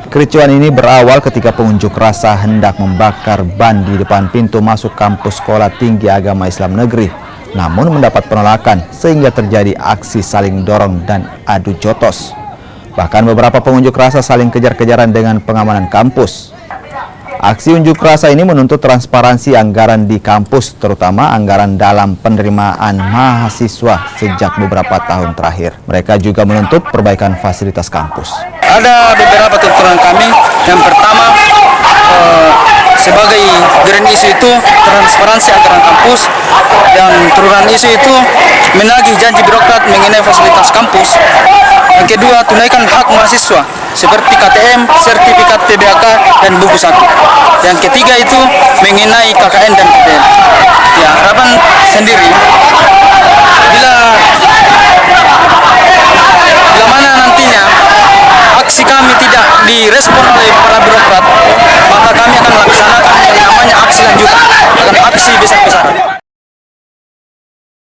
Kericuan ini berawal ketika pengunjuk rasa hendak membakar ban di depan pintu masuk kampus Sekolah Tinggi Agama Islam Negeri. Namun mendapat penolakan sehingga terjadi aksi saling dorong dan adu jotos. Bahkan beberapa pengunjuk rasa saling kejar-kejaran dengan pengamanan kampus. Aksi unjuk rasa ini menuntut transparansi anggaran di kampus, terutama anggaran dalam penerimaan mahasiswa sejak beberapa tahun terakhir. Mereka juga menuntut perbaikan fasilitas kampus. Ada beberapa tuntutan kami. Yang pertama, sebagai grand isu itu transparansi anggaran kampus, dan turunan isu itu menagih janji birokrat mengenai fasilitas kampus. Yang kedua, tunaikan hak mahasiswa seperti KTM, sertifikat PBAK, dan buku saku. Yang ketiga itu mengenai KKN dan PPN. Ya, harapan sendiri bila mana nantinya aksi kami tidak direspon oleh para birokrat, maka kami akan melaksanakan yang namanya aksi lanjutan, akan aksi besar-besaran.